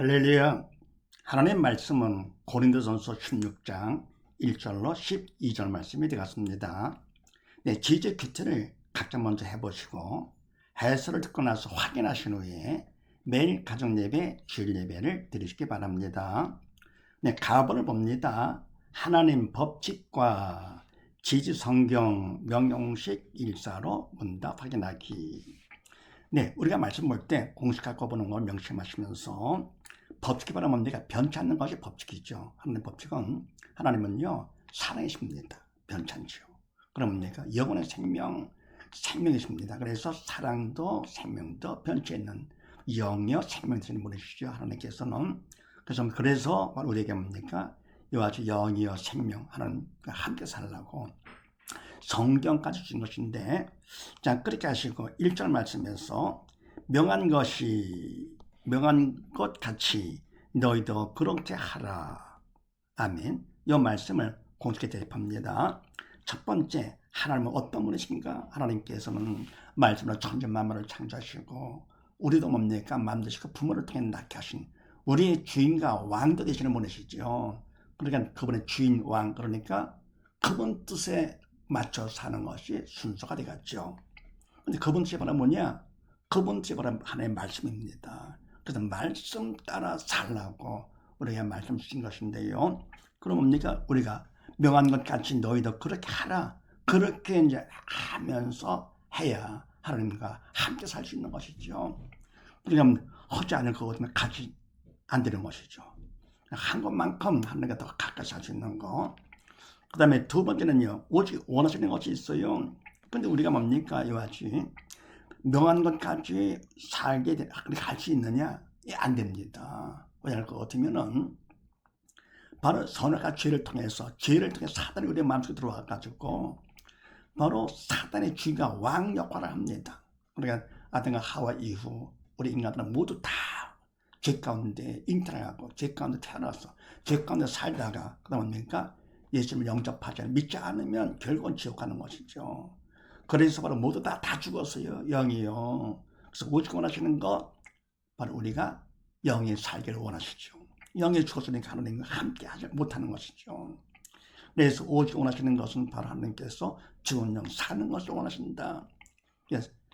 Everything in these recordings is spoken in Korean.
할렐루야. 하나님 말씀은 고린도전서 16장 1절로 12절 말씀이 되겠습니다. 지적 퀴즈를 각자 먼저 해보시고 해설을 듣고 나서 확인하신 후에 매일 가정예배, 주일예배를 드리시기 바랍니다. 가본을 봅니다. 하나님 법칙과 지지성경 명령식 일사로 문답 확인하기. 우리가 말씀 볼 때 공식 갖고 보는 걸 명심하시면서 법칙이 바로 뭡니까? 변치 않는 것이 법칙이죠. 하나님 법칙은, 하나님은요 사랑이십니다. 변치 않죠. 그럼 뭡니까? 영혼의 생명이십니다. 그래서 사랑도 생명도 변치 않는 영이요 생명 되시는 분이시죠. 하나님께서는. 그래서 바로 우리에게 뭡니까? 이와 같이 영이요 생명, 하나님과 함께 살라고 성경까지 주신 것인데, 자, 그렇게 하시고 1절 말씀에서 명한 것 같이 너희도 그렇게 하라. 아멘. 이 말씀을 공식에 대입합니다. 첫 번째, 하나님은 어떤 분이신가? 하나님께서는 말씀으로 천지 만물을 창조하시고 우리도 뭡니까? 만드시고 부모를 통해 낳게 하신 우리의 주인과 왕도 되시는 분이시죠. 그러니까 그분의 주인, 왕, 그러니까 그분 뜻에 맞춰 사는 것이 순서가 되겠죠. 근데 그분 뜻이 바로 뭐냐? 그분 뜻이 바로 하나님의 말씀입니다. 그래서 말씀 따라 살라고 우리가 말씀 주신 것인데요. 그럼 뭡니까? 우리가 명한 것 같이 너희도 그렇게 하라. 그렇게 이제 하면서 해야 하나님과 함께 살 수 있는 것이죠. 우리가 하지 않을 것 같으면 같이 안 되는 것이죠. 한 것만큼 하나님과 더 가까이 살 수 있는 거. 그 다음에 두 번째는요, 오직 원하시는 것이 있어요. 근데 우리가 뭡니까? 이와 같이 명한 것까지 살게 할 수 있느냐? 안 됩니다. 왜냐할 것 같으면은 바로 선악과 죄를 통해서 사단이 우리 마음속에 들어와 가지고 바로 사단의 쥐가 왕 역할을 합니다. 그러니까 아담과 하와 이후 우리 인간들은 모두 다 죄 가운데 잉태하고 죄 가운데 태어나서 죄 가운데 살다가 그다음 뭡니까? 예수님을 영접하지 믿지 않으면 결국은 지옥 가는 것이죠. 그래서 바로 모두 다 죽었어요. 영이요. 그래서 오직 원하시는 것 바로 우리가 영이 살기를 원하시죠. 영이 죽었으니까 하나님과 함께 하지 못하는 것이죠. 그래서 오직 원하시는 것은 바로 하나님께서 죽은 영 사는 것을 원하신다.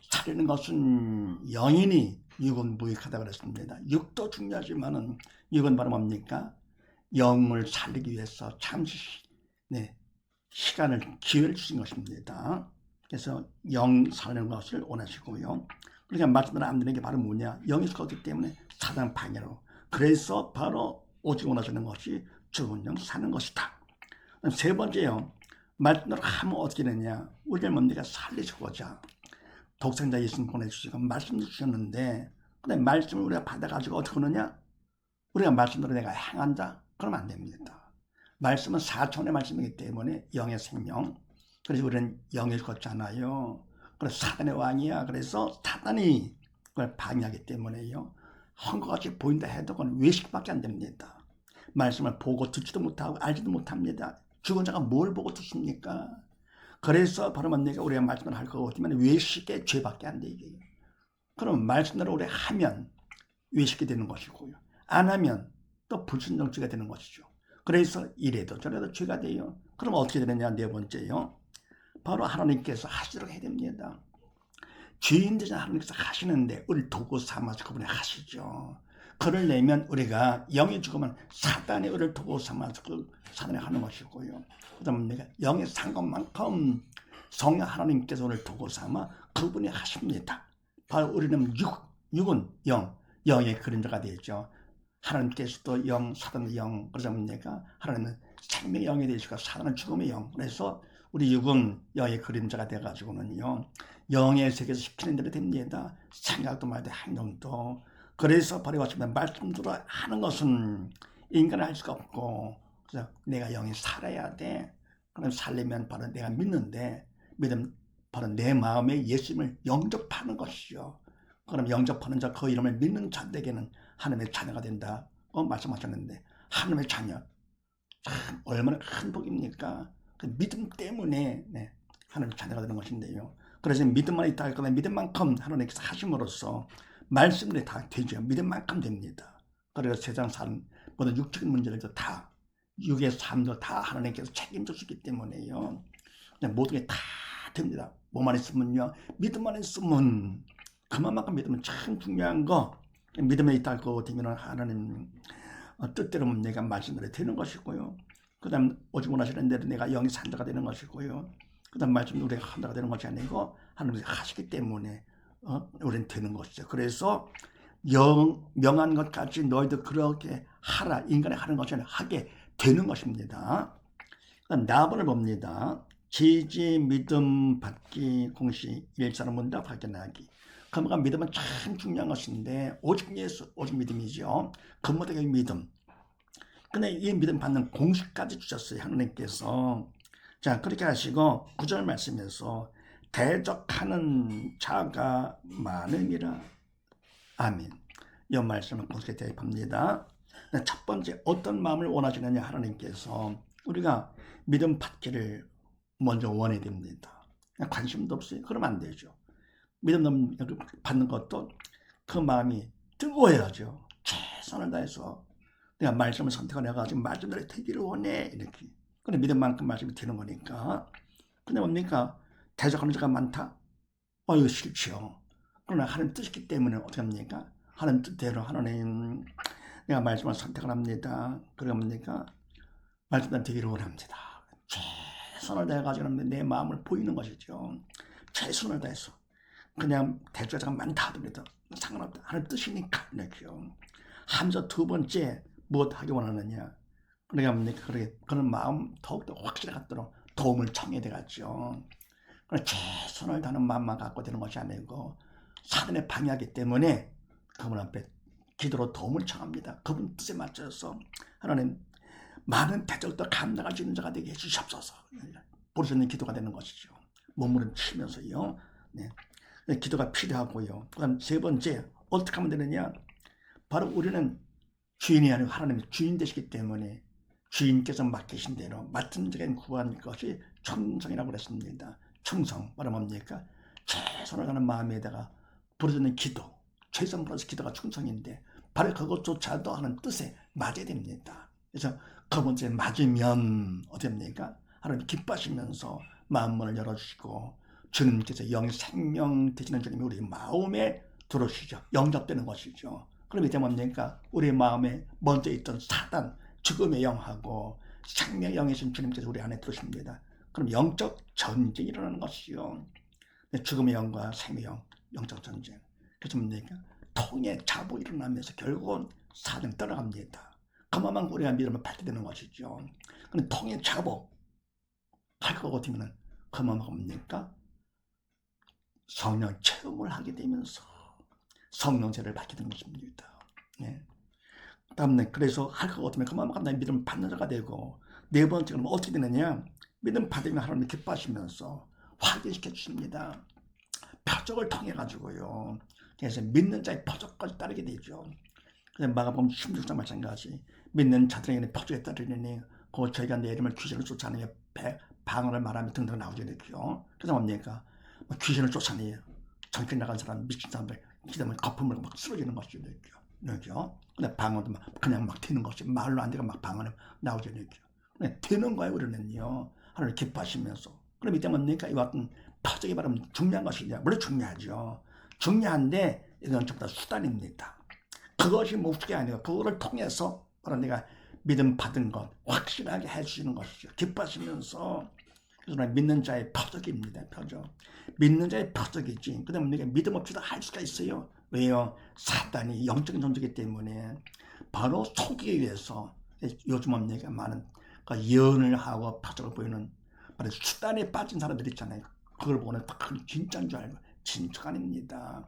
살리는 것은 영이니 육은 무익하다고 그랬습니다. 육도 중요하지만은 육은 바로 뭡니까? 영을 살리기 위해서 잠시 기회를 주신 것입니다. 그래서 영 사는 것을 원하시고요. 그러니까 말씀을 안 듣는 게 바로 뭐냐? 영이 죽었기 때문에 사단 방해로. 그래서 바로 오직 원하시는 것이 죽은 영 사는 것이다. 세 번째요. 말씀대로 하면 어떻게 되냐? 우리를 뭡니까? 살리시고자 독생자 예수님 보내주시고 말씀을 주셨는데, 근데 말씀을 우리가 받아가지고 어떻게 하느냐? 우리가 말씀대로 내가 행한다? 그러면 안 됩니다. 말씀은 4차원의 말씀이기 때문에 영의 생명. 그래서 우리는 영이 죽었잖아요. 그래서 사단의 왕이야. 그래서 사단이 그걸 방해하기 때문에요. 헝거같이 보인다 해도 그건 외식밖에 안 됩니다. 말씀을 보고 듣지도 못하고 알지도 못합니다. 죽은 자가 뭘 보고 듣습니까? 그래서 바로 내가 우리가 말씀을 할 것 같으면 외식의 죄밖에 안 되게. 그럼 말씀대로 우리가 하면 외식이 되는 것이고요. 안 하면 또 불순종죄가 되는 것이죠. 그래서 이래도 저래도 죄가 돼요. 그럼 어떻게 되느냐? 네 번째요. 바로 하나님께서 하시도록 해야 됩니다. 죄인 되자 하나님께서 하시는데 우리 도구 삼아서 그분이 하시죠. 그를 내면 우리가 영이 죽으면 사단이 우리를 도구 삼아서 그 사단이 하는 것이고요. 그 다음에 내가 영이 산 것만큼 성령 하나님께서 우리를 도구 삼아 그분이 하십니다. 바로 우리는 육은 영의 그림자가 되죠. 하나님께서도 영, 사단의 영, 그러자 내가 하나님은 생명의 영이 되시고 사단은 죽음의 영. 그래서 우리 육은 영의 그림자가 돼가지고는요, 영의 세계에서 시키는 대로 됩니다. 생각도 말도 행동도. 그래서 바로 왔습니다. 말씀대로 하는 것은 인간은 할 수가 없고, 그래서 내가 영이 살아야 돼. 그럼 살려면 바로 내가 믿는데, 믿음 바로 내 마음에 예수님을 영접하는 것이죠. 그럼 영접하는 자, 그 이름을 믿는 자들에게는 하나님의 자녀가 된다. 말씀하셨는데, 하나님의 자녀. 참 얼마나 큰 복입니까? 그 믿음 때문에 하나님의 자녀가 되는 것인데요. 그래서 믿음만 있다 할 거면 믿음만큼 하나님께서 하심으로써 말씀들이 다 되죠. 믿음만큼 됩니다. 그리고 세상 사는 모든 육적인 문제들도 다 육의 삶도 다 하나님께서 책임져 주기 때문에요. 그냥 모든 게 다 됩니다. 뭐만 있으면요, 믿음만 있으면 그만큼 믿음은 참 중요한 거. 믿음에 있다고 되면 하나님 뜻대로 내가 말씀대로 되는 것이고요. 그 다음 오직 원하시는 대로 내가 영이 산다가 되는 것이고요. 그 다음 말씀 우리가 한다가 되는 것이 아니고 하나님이 하시기 때문에 우리는 되는 것이죠. 그래서 명한 것까지 너희도 그렇게 하라. 인간이 하는 것이 아니라 하게 되는 것입니다. 그다음 나번을 봅니다. 지지 믿음 받기 공시 일사로 문답 발견하기. 그러니까 믿음은 참 중요한 것인데 오직 예수, 오직 믿음이죠. 근본적인 믿음. 근데 이 믿음 받는 공식까지 주셨어요. 하나님께서. 자, 그렇게 하시고 9절 말씀에서 대적하는 자가 많음이라. 아멘. 이 말씀을 공식에 대입합니다. 첫 번째 어떤 마음을 원하시느냐 하나님께서 우리가 믿음 받기를 먼저 원해야 됩니다. 관심도 없어요. 그러면 안 되죠. 믿음 받는 것도 그 마음이 뜨거워야죠. 최선을 다해서 내가 말씀을 선택을 해가지고 말씀대로 되기를 원해 이렇게. 근데 믿음만큼 말씀이 되는 거니까. 근데 뭡니까? 대적하는 자가 많다? 이거 싫지요. 그러나 하나님 뜻이기 때문에 어떻게 합니까? 하나님 뜻대로 하나님 내가 말씀을 선택을 합니다. 그러니까 뭡니까? 말씀대로 되기를 원합니다. 최선을 다해가지고 내 마음을 보이는 것이죠. 최선을 다해서. 그냥 대적자가 많다 하더라도 상관없다. 하나님 뜻이니까 이렇게요. 하면서 두 번째 무엇 하기 원하느냐? 그러니까 뭡니까? 그런 마음 더욱더 확실히 갖도록 도움을 청해야 되겠죠. 최선을 다하는 마음만 갖고 되는 것이 아니고 사단에 방해하기 때문에 그분 앞에 기도로 도움을 청합니다. 그분 뜻에 맞춰서 하나님 많은 대적도 감당할 수 있는 자가 되게 해주시옵소서. 부르짖는 기도가 되는 것이죠. 몸부림 치면서요. 네. 기도가 필요하고요. 그다음 세 번째 어떻게 하면 되느냐? 바로 우리는 주인이 아니고 하나님이 주인 되시기 때문에 주인께서 맡기신 대로 맡은 자에게 구하는 것이 충성이라고 그랬습니다. 충성, 바로 뭡니까? 최선을 다하는 마음에다가 부르짖는 기도, 최선 플러스 기도가 충성인데 바로 그것조차도 하는 뜻에 맞아야 됩니다. 그래서 그 번째 맞으면 어떻게 됩니까? 하나님 기뻐하시면서 마음문을 열어주시고 주님께서 영의 생명 되시는 주님이 우리 마음에 들어오시죠. 영접되는 것이죠. 그럼 이제 뭡니까? 우리 마음에 먼저 있던 사단, 죽음의 영하고 생명의 영이신 주님께서 우리 안에 들어오십니다. 그럼 영적 전쟁이 일어나는 것이요. 죽음의 영과 생명의 영, 영적 전쟁. 그래서 뭡니까? 통의 자부 일어나면서 결국은 사단이 떠나갑니다. 그만큼 우리가 믿음을 받게 되는 것이죠. 그럼 통의 자부 할 것 같으면 그만큼 뭡니까? 성령 체험을 하게 되면서 성령제를 받게 되는 것입니다. 네. 다음에 그래서 할 것 같으면 그만큼 나의 믿음을 받는 자가 되고 네 번째는 어떻게 되느냐? 믿음 받으면 하나님 기뻐하시면서 확인시켜 주십니다. 표적을 통해 가지고요. 그래서 믿는 자의 표적까지 따르게 되죠. 그래서 마가복음 16장 마찬가지 믿는 자들에게는 표적에 따르려니 그 저희가 내 이름을 귀신을 쫓아내며 방언을 말하며 등등 나오게 되죠. 그래서 뭡니까? 귀신을 쫓아내요. 정신 나간 사람, 미친 사람들 기다면 거품을 막 쓰러지는 것이 되죠. 그렇죠? 근데 방언도 막 그냥 막 되는 것이 말로 안 되고 막 방언이 나오게 되죠. 근데 되는 거예요. 우리는요. 하나님 기뻐하시면서. 그럼 이때 뭡니까? 이와 같은 표적이 바로 중요한 것이냐? 물론 중요하죠. 중요한데 이건 전부 다 수단입니다. 그것이 목적이 아니고 그거를 통해서 바로 내가 믿음 받은 것 확실하게 해주시는 것이죠. 기뻐하시면서 그래서 믿는 자의 표적입니다. 표적. 믿는 자의 표적이지. 그 다음에 내가 믿음 없이도 할 수가 있어요. 왜요? 사단이 영적인 존재이기 때문에 바로 속이기 위해서 요즘 뭡니까? 많은 예언을 하고 표적을 보이는 바로 수단에 빠진 사람들 있잖아요. 그걸 보는 그건 진짜인 줄 알고 진짜가 아닙니다.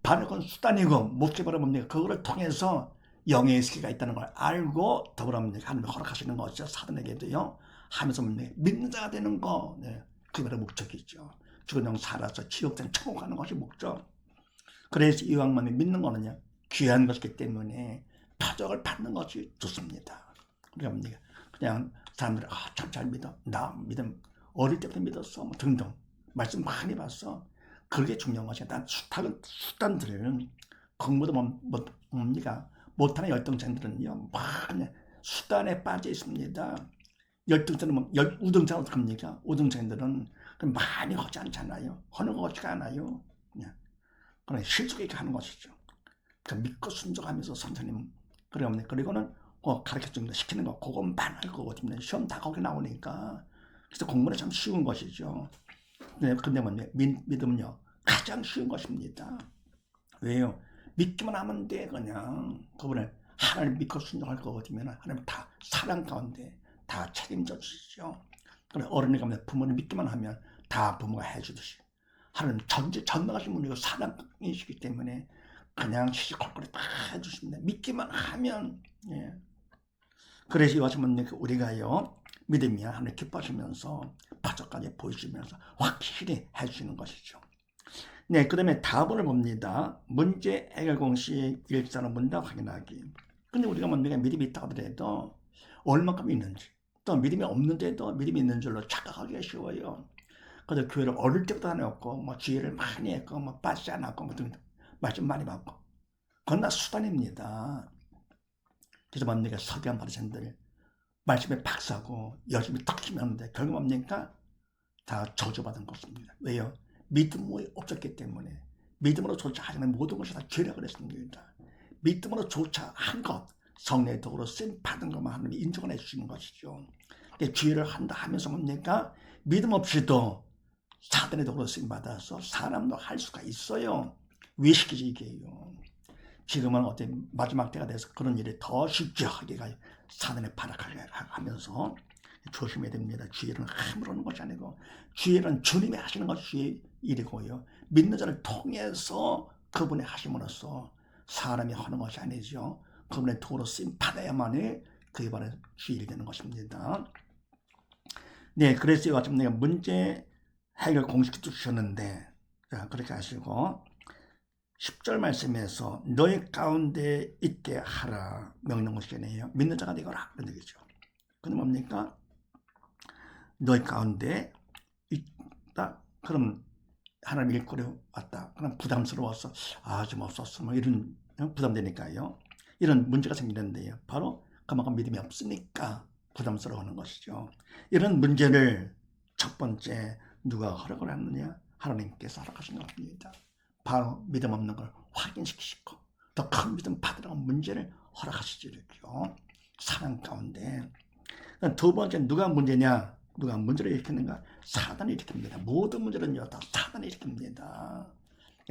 바로 그건 수단이고 목적이 바로 뭡니까? 그거를 통해서 영의 세계가 있다는 걸 알고 더불어 뭡니까? 하나님이 허락하시는 것이죠. 사단에게도요. 하면서 믿는 자가 되는 거. 네. 그게 바로 목적이죠. 죽은 영 살아서 지옥된 천국 가는 것이 목적. 그래서 이왕만이 믿는 거는요. 귀한 것이기 때문에 표적을 받는 것이 좋습니다. 그러니까 그냥 사람들이 참 잘 믿어. 나 믿음 어릴 때부터 믿었어. 뭐 등등. 말씀 많이 봤어. 그게 중요한 것이야. 난 수단들은 공부도 뭡니까? 못하는 열등자들은요, 막 그냥 수단에 빠져 있습니다. 열등자는 우등자는 어떡합니까? 우등자들은 많이 하지 않잖아요. 하는 것 같지가 않아요. 그냥 그냥 실속있게 하는 것이죠. 그 믿고 순종하면서 선생님 그리고는 가르쳐줍니다. 시키는 거 그것만 할 거거든요. 시험 다 거기 나오니까. 그래서 공부는 참 쉬운 것이죠. 근데 믿음은요 가장 쉬운 것입니다. 왜요? 믿기만 하면 돼. 그냥 그분을 하나님 믿고 순종할 거거든요. 하나님 다 사랑 가운데 다 책임져 주시죠. 그래 어른이 가면 부모님 믿기만 하면 다 부모가 해주듯이 하나님 전능하신 분이고 사랑이시기 때문에 그냥 시시콜콜 다 해주십니다. 믿기만 하면. 예. 그래서 이것은 우리가요 믿음이야 하나님 기뻐하시면서 파적까지 보여주시면서 확실히 해주시는 것이죠. 네, 그 다음에 답을 봅니다. 문제 해결 공식 일자로 문답 확인하기. 근데 우리가 믿음이 있다 하더라도 얼마큼 있는지, 또 믿음이 없는데도 믿음이 있는 줄로 착각하기가 쉬워요. 그래서 교회를 어릴 때부터 다녔고 주의를 많이 했고 빠지지 않았고 등 말씀 많이 받고 그건 다 수단입니다. 그래서 석양 바리새인들 말씀에 박사고 열심히 탁 치면는데 결국 뭡니까? 다 저주받은 것입니다. 왜요? 믿음이 없었기 때문에. 믿음으로 조차 하시는 모든 것이 다 죄라 그랬습니다. 믿음으로 조차 한 것, 성령의 도구로 쓰임 받은 것만 하나님이 인정을 해주시는 것이죠. 죄를 한다 하면서 뭡니까? 믿음 없이도 사단의 도구로 쓰임 받아서 사람도 할 수가 있어요. 왜 시키지 이게요? 지금은 마지막 때가 돼서 그런 일이 더 쉽게 하기가 사단에 발악하게 하면서 조심해야 됩니다. 주의는 함부로 하는 것이 아니고 주의는 주님이 하시는 것이 일이고요. 믿는 자를 통해서 그분의 하심으로써 사람이 하는 것이 아니죠. 그분의 도로 쓰임 받아야만이 그에 바른 주의를 되는 것입니다. 네, 그래서 이와 같은 내가 문제 해결 공식도 주셨는데 자, 그렇게 하시고 10절 말씀에서 너희 가운데 있게 하라 명령 것이네요. 믿는 자가 되거라 그런 얘기죠. 그럼 뭡니까? 너희 가운데 있다. 그럼 하나님 일거리 왔다. 그럼 부담스러워서 좀 없었어. 이런 부담되니까요. 이런 문제가 생기는데요. 바로 그만큼 믿음이 없으니까 부담스러워하는 것이죠. 이런 문제를 첫 번째 누가 허락을 하느냐? 하나님께서 허락하신 것입니다. 바로 믿음 없는 걸 확인시키시고 더 큰 믿음 받으라고 문제를 허락하시죠. 사랑 가운데. 두 번째 누가 문제냐? 누가 문제를 일으키는가? 사단이 일으킵니다. 모든 문제는요 다 사단이 일으킵니다.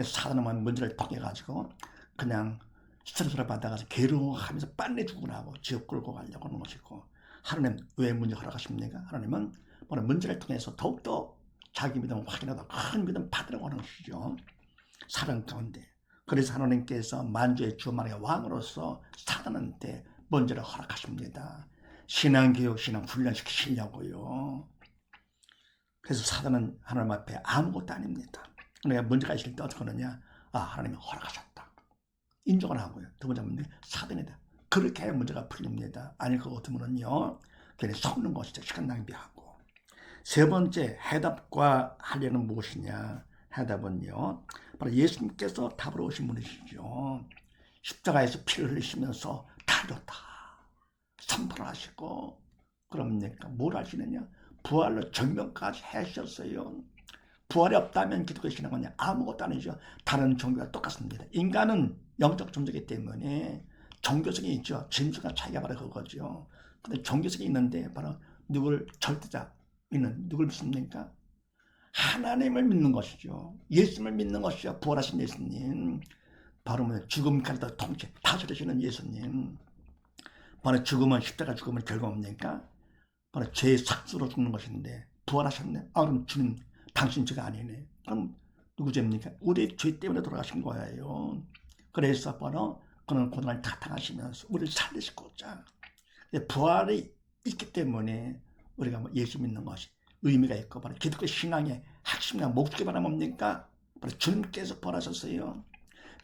사단은 문제를 통해 가지고 그냥 스트레스를 받아가지고 괴로워하면서 빨리 죽으라고 지옥 끌고 가려고 하는 것이고, 하나님 왜 문제 허락하십니까? 하나님은 문제를 통해서 더욱더 자기 믿음을 확인하고 큰 믿음 받으라고 하는 것이죠. 사랑 가운데. 그래서 하나님께서 만주의 주만의 왕으로서 사단한테 문제를 허락하십니다. 신앙교육, 신앙훈련 시키시려고요. 그래서 사단은 하나님 앞에 아무것도 아닙니다. 내가 문제가 있을 때 어떻게 하느냐? 하나님이 허락하셨다. 인정을 하고요. 두 번째는 사단이다. 그렇게 해야 문제가 풀립니다. 아닐 것 같으면요, 괜히 속는 것이죠. 시간 낭비하고. 세 번째, 해답과 하려는 무엇이냐? 해답은요, 바로 예수님께서 답으로 오신 분이시죠. 십자가에서 피를 흘리시면서 다 줬다. 선포를 하시고, 그럽니까? 뭘 하시느냐? 부활로 증명까지 하셨어요. 부활이 없다면 기독교 신앙은 아무것도 아니죠. 다른 종교와 똑같습니다. 인간은 영적 존재이기 때문에 종교성이 있죠. 진수가 차이가 바로 그거죠. 근데 종교성이 있는데 바로 누굴 절대자 있는 누굴 믿습니까? 하나님을 믿는 것이죠. 예수님을 믿는 것이죠. 부활하신 예수님. 바로 죽음까지도 통째 다스리시는 예수님. 바로 죽음은 십자가 죽음은 결과 뭡니까? 바로 죄의 삭수로 죽는 것인데 부활하셨네. 그럼 주님 당신 죄가 아니네. 그럼 누구 죄입니까? 우리 죄 때문에 돌아가신 거예요. 그래서 바로 그런 고난을 다 당하시면서 우리를 살리시고자. 부활이 있기 때문에 우리가 예수 믿는 것이 의미가 있고, 바로 기독교 신앙의 핵심과 목적이 바로 뭡니까? 바로 주님께서 부활하셨어요.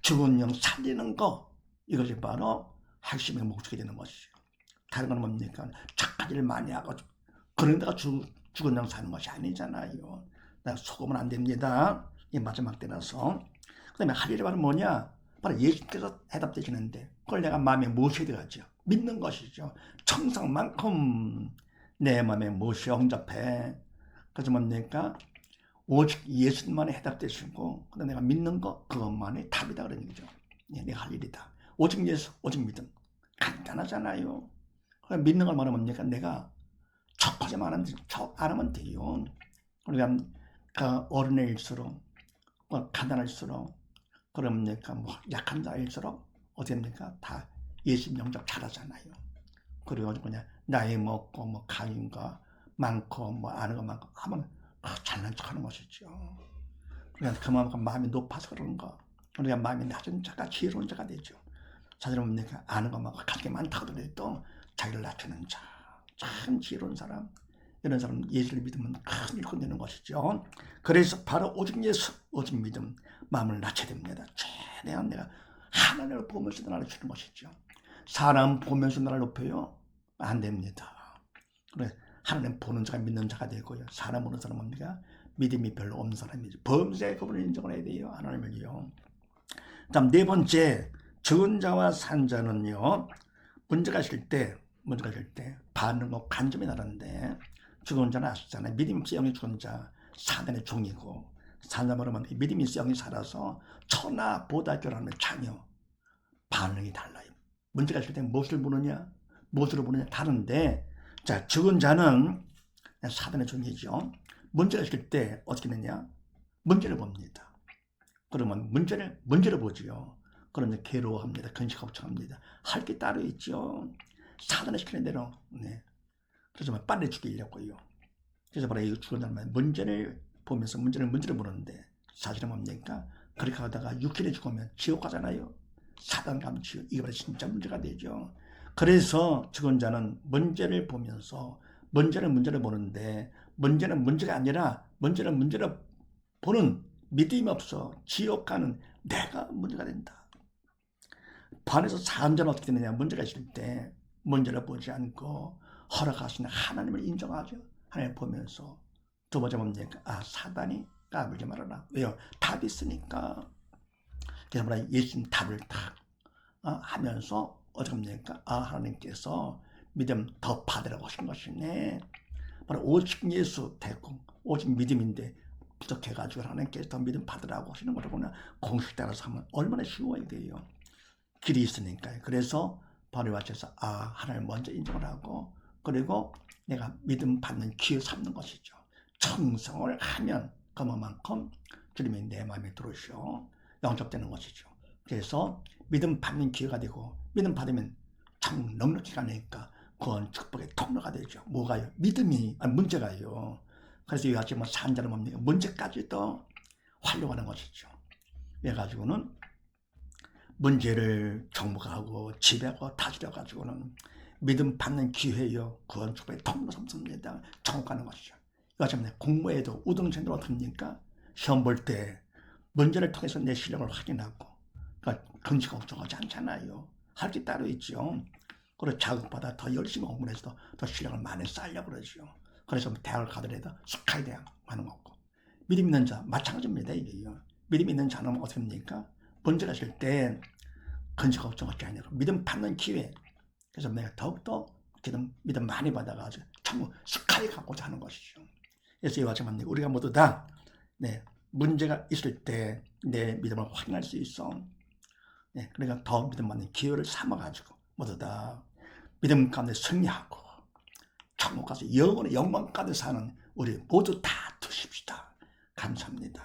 죽은 영 살리는 거, 이것이 바로 핵심의 목적이 되는 것이죠. 다른 건 뭡니까? 착한 일을 많이 하고 그런 데가 죽은 영 사는 것이 아니잖아요. 속으면 안 됩니다. 이 마지막 때라서. 그 다음에 할 일이 바로 뭐냐? 바로 예수님께서 해답되시는데 그걸 내가 마음에 모셔야 되겠죠. 믿는 것이죠. 청성만큼 내 마음에 모셔 영접해. 그래서 뭡니까? 오직 예수님만이 해답되시고 그다음 내가 믿는 거 그것만이 답이다 그런 얘기죠. 예, 내가 할 일이다. 오직 예수, 오직 믿음. 간단하잖아요. 그러니까 믿는 걸 말하면 뭡니까? 내가 척하지만 안 하면 돼요. 우리가 어른일수록 가난할수록 그럽니까? 뭐 약한 자일수록 어떻게 됩니까? 다 예수 영접 잘하잖아요. 그리고 그냥 나이 먹고 뭐 가인가 많고 뭐 아는 거 많고 하면 잘난 척하는 것이죠. 그러니까 그만큼 마음이 높아서 그런가. 우리가 마음이 낮은 자가 지혜로운 자가 되죠. 사실은 뭡니까? 아는 것 많고 가진 게 많다 하더라도 자기를 낮추는 자, 참 지혜로운 사람. 이런 사람은 예수를 믿으면 큰 일꾼 되는 것이죠. 그래서 바로 오직 예수, 오직 믿음, 마음을 낮춰야 됩니다. 최대한 내가 하나님을 보면서 나를 주는 것이죠. 사람 보면서 나를 높여요? 안 됩니다. 그래, 하나님 보는 자가 믿는 자가 되고요. 사람 보는 사람은 뭡니까? 믿음이 별로 없는 사람이죠. 범죄 그분을 인정을 해야 돼요. 하나님을요. 다음 네 번째, 죽은 자와 산 자는요. 문제가 있을 때 반응과 간점이 다른데 죽은 자는 아시잖아요. 믿음이 없어 영이 죽은 자, 사단의 종이고 산 자 말하면 믿음이 있어 영이 살아서 천하 보다교라는 자녀. 반응이 달라요. 문제가 있을 때 무엇을 보느냐, 무엇으로 보느냐 다른데 자, 죽은 자는 사단의 종이죠. 문제가 있을 때 어떻게 되냐? 문제를 봅니다. 그러면 문제를 보지요. 그러면 괴로워합니다. 근심 걱정합니다. 할 게 따로 있죠. 사단이 시키는 대로. 네. 그래서 빨리 죽이려고요. 그래서 바로 이 죽은 사람은 문제를 보면서 문제를 보는데 사실은 뭡니까? 그렇게 하다가 육신에 죽으면 지옥 가잖아요. 사단 가면 지옥. 이게 바로 진짜 문제가 되죠. 그래서 죽은 자는 문제를 보면서 문제를 보는데 문제는 문제가 아니라 문제를 보는 믿음이 없어 지옥 가는 내가 문제가 된다. 반에서 산 자는 어떻게 되느냐? 문제가 있을 때 문제를 보지 않고 허락하시는 하나님을 인정하죠. 하나님을 보면서 두 번째 뭡니까? 사단이 까불지 말아라. 왜요? 답이 있으니까. 그래서 뭐라 예수님 답을 딱 하면서 어떡합니까? 하나님께서 믿음 더 받으라고 하신 것이네. 바로 오직 예수 됐고 오직 믿음인데 부족해가지고 하나님께서 더 믿음 받으라고 하시는 거로구나. 공식 따라서 하면 얼마나 쉬워야 돼요. 길이 있으니까요. 그래서 바로 와셔서 하나님 먼저 인정을 하고 그리고 내가 믿음 받는 기회 삼는 것이죠. 청성을 하면 그만큼 주님이 내 마음에 들어오셔 영접되는 것이죠. 그래서 믿음 받는 기회가 되고 믿음 받으면 참 넉넉히 가니까 그건 축복의 통로가 되죠. 뭐가요? 믿음이 문제가요. 그래서 이와 같이 산자는 뭡니까? 문제까지도 활용하는 것이죠. 그래가지고는 문제를 정복하고 지배하고 다스려가지고는 믿음 받는 기회요. 그건 축복의 통로 삼습니다. 정복하는 것이죠. 이와 같이 공부에도 우등생들 어떻습니까? 시험 볼 때 문제를 통해서 내 실력을 확인하고 그러니까 근심 걱정하지 않잖아요. 할 게 따로 있죠. 그리고 자극받아 더 열심히 공부를 해서 더 실력을 많이 쌓으려고 그러죠. 그래서 대학을 가더라도 스카이 대학 가는 거고. 믿음 있는 자 마찬가지입니다. 이게요. 믿음 있는 자는 어떻게 됩니까? 문제가 있을 때 근심 걱정하지 아니라 믿음 받는 기회. 그래서 내가 더욱더 믿음 많이 받아가지고 전부 스카이 갖고자 하는 것이죠. 그래서 이와 같이 우리가 모두 다 문제가 있을 때 내 믿음을 확인할 수 있어. 그러니까 더 믿음 받는 기회를 삼아가지고 모두 다 믿음 가운데 승리하고 천국 가서 영원의 영광 가운데 사는 우리 모두 다 되십시다. 감사합니다.